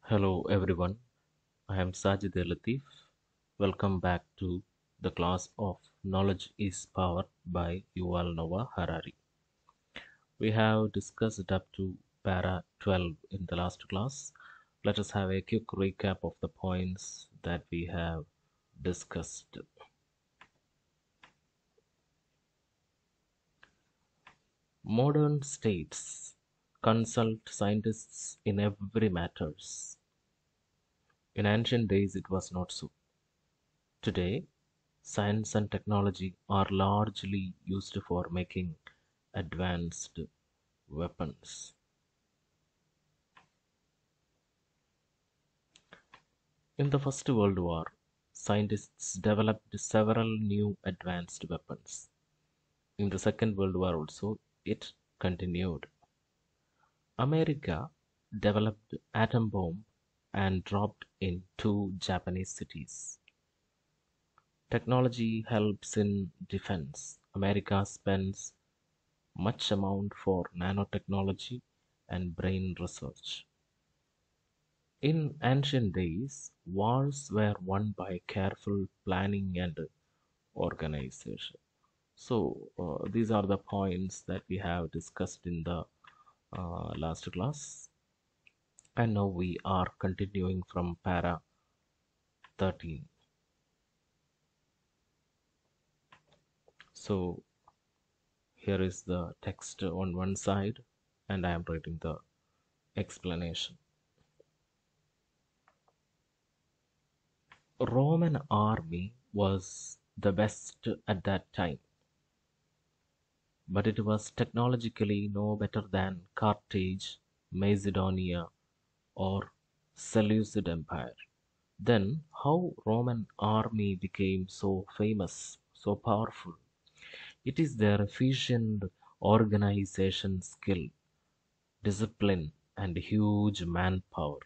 Hello everyone, I am Sajid Latif. Welcome back to the class of Knowledge is Power by Yuval Noah Harari. We have discussed up to para 12 in the last class. Let us have a quick recap of the points that we have discussed. Modern states consult scientists in every matters. In ancient days it was not so. Today, science and technology are largely used for making advanced weapons. In the First World War, scientists developed several new advanced weapons. In the Second World War also, it continued. America developed atom bomb and dropped in two Japanese cities. Technology helps in defense. America spends much amount for nanotechnology and brain research. In ancient days, wars were won by careful planning and organization. So, these are the points that we have discussed in the last class. And now we are continuing from para 13. So, here is the text on one side, and I am writing the explanation. Roman army was the best at that time, but it was technologically no better than Carthage, Macedonia, or Seleucid Empire. Then how Roman army became so famous, so powerful? It is their efficient organization skill, discipline, and huge manpower.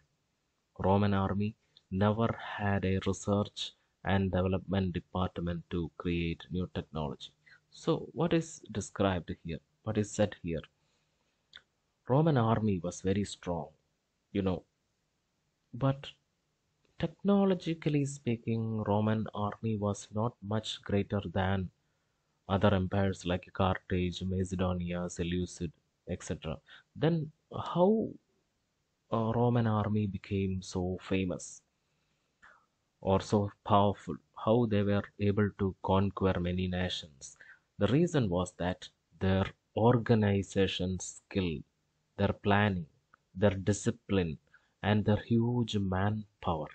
Roman army never had a research and development department to create new technology. So what is described here? What is said here? Roman army was very strong, you know, but technologically speaking, Roman army was not much greater than other empires like Carthage, Macedonia, Seleucid, etc. Then how a Roman army became so famous or so powerful, how they were able to conquer many nations? The reason was that their organization skill, their planning, their discipline, and their huge manpower.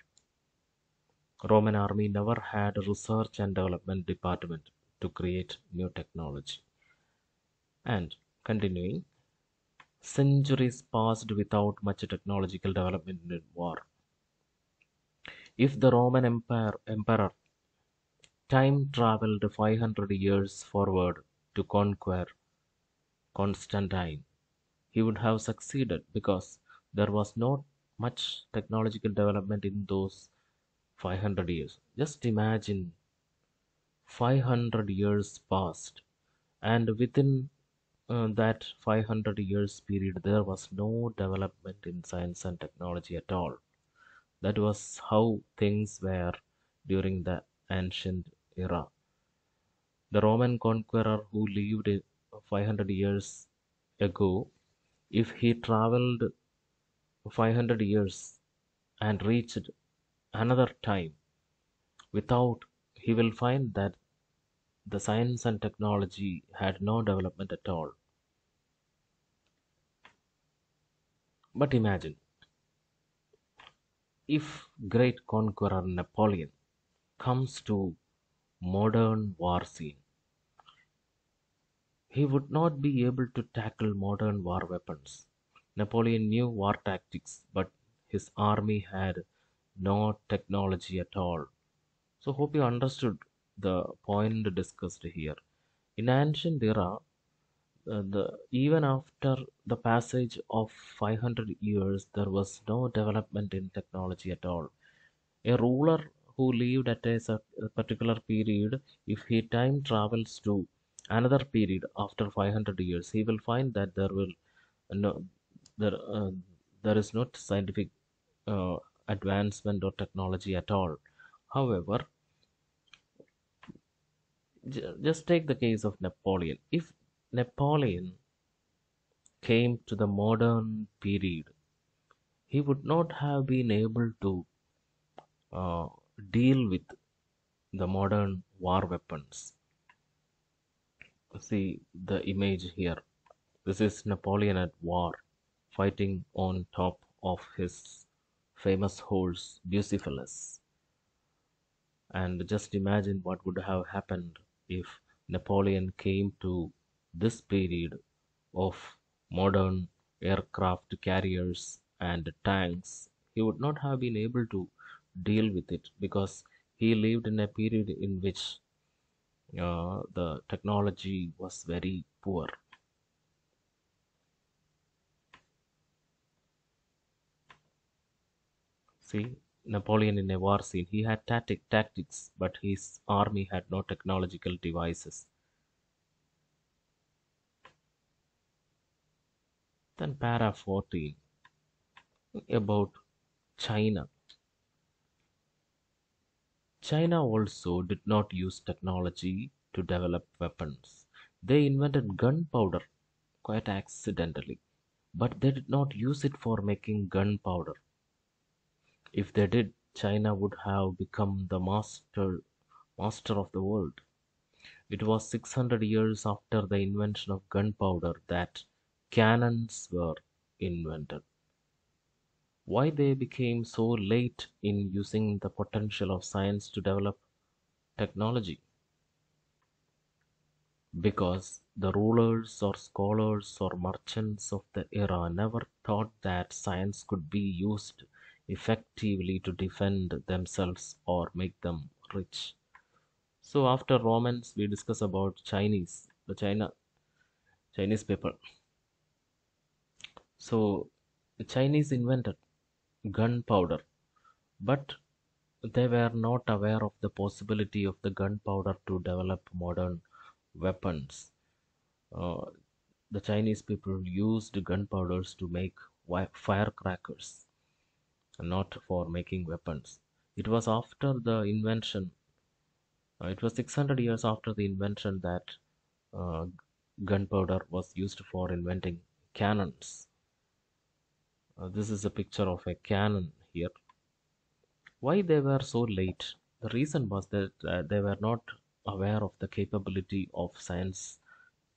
Roman army never had a research and development department to create new technology. And continuing, centuries passed without much technological development in war. If the Roman emperor time traveled 500 years forward to conquer Constantine, he would have succeeded because there was not much technological development in those 500 years. Just imagine 500 years passed, and within that 500 years period, there was no development in science and technology at all. That was how things were during the ancient era. The Roman conqueror who lived 500 years ago, if he traveled 500 years and reached another time without, he will find that the science and technology had no development at all. But imagine if great conqueror Napoleon comes to modern war scene, he would not be able to tackle modern war weapons. Napoleon knew war tactics, but his army had no technology at all. So hope you understood the point discussed here. In ancient era, even after the passage of 500 years, there was no development in technology at all. A ruler who lived at a particular period, if he time travels to another period after 500 years, he will find that no, there, uh, there is not scientific. uh, advancement or technology at all. However, just take the case of Napoleon. If Napoleon came to the modern period, he would not have been able to uh, deal with the modern war weapons. See the image here. This is Napoleon at war, fighting on top of his famous horse Bucephalus. And just imagine what would have happened if Napoleon came to this period of modern aircraft carriers and tanks. He would not have been able to deal with it because he lived in a period in which the technology was very poor. See, Napoleon in a war scene, he had tactics, but his army had no technological devices. Then para 14 about China. China also did not use technology to develop weapons. They invented gunpowder quite accidentally, but they did not use it for making gunpowder. If they did, China would have become the master of the world. It was 600 years after the invention of gunpowder that cannons were invented. Why they became so late in using the potential of science to develop technology? Because the rulers or scholars or merchants of the era never thought that science could be used effectively to defend themselves or make them rich. So after Romans, we discuss about Chinese people. So the Chinese invented gunpowder, but they were not aware of the possibility of the gunpowder to develop modern weapons. Uh, the Chinese people used gunpowders to make firecrackers, not for making weapons. It was after the invention, it was 600 years after the invention that uh, gunpowder was used for inventing cannons. This is a picture of a cannon here. Why they were so late? The reason was that they were not aware of the capability of science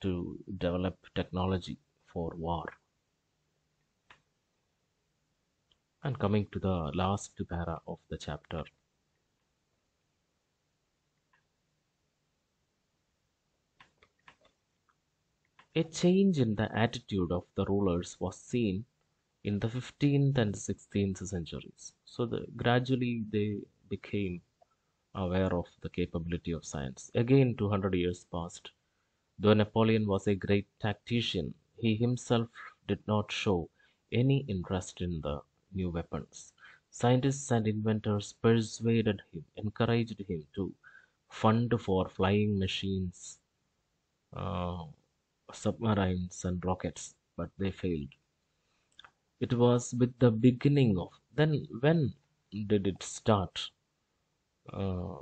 to develop technology for war. And coming to the last para of the chapter, a change in the attitude of the rulers was seen in the 15th and 16th centuries. So gradually they became aware of the capability of science. Again, 200 years passed. Though Napoleon was a great tactician, he himself did not show any interest in the new weapons. Scientists and inventors persuaded him, encouraged him to fund for flying machines, uh, submarines, and rockets, but they failed. It was with the beginning of. Then, when did it start? Uh,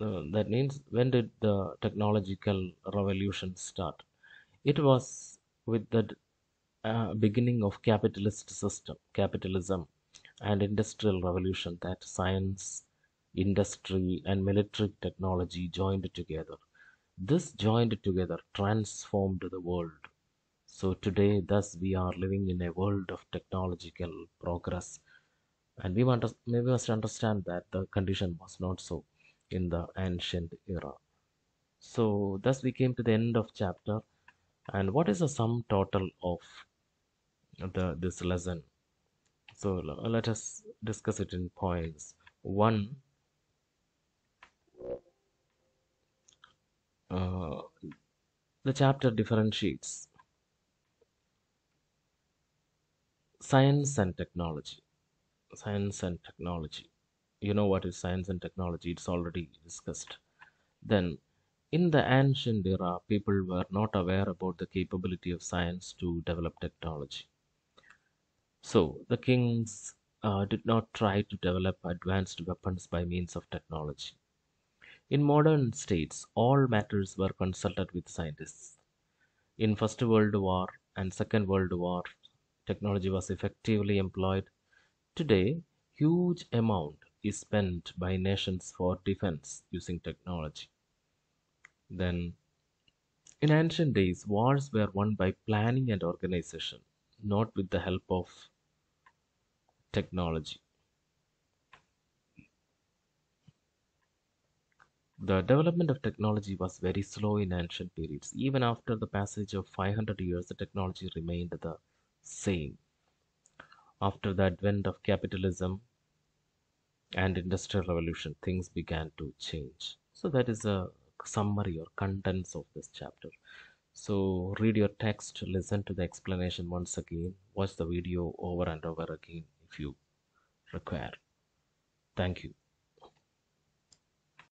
that means, when did the technological revolution start? It was with the beginning of capitalism, and industrial revolution that science, industry, and military technology joined together. This joined together transformed the world. So today, thus, we are living in a world of technological progress, and we must understand that the condition was not so in the ancient era. So, thus, we came to the end of chapter. And what is the sum total of this lesson? So let us discuss it in points. One, uh, the chapter differentiates science and technology. Science and technology. You know what is science and technology? It's already discussed. Then, in the ancient era, people were not aware about the capability of science to develop technology. So, the kings did not try to develop advanced weapons by means of technology. In modern states, all matters were consulted with scientists. In First World War and Second World War, technology was effectively employed. Today, huge amount is spent by nations for defense using technology. Then, in ancient days, wars were won by planning and organization, not with the help of technology. The development of technology was very slow in ancient periods. Even after the passage of 500 years, the technology remained the same. After the advent of capitalism and industrial revolution, things began to change. So that is a summary or contents of this chapter. So read your text, listen to the explanation once again, watch the video over and over again if you require. Thank you.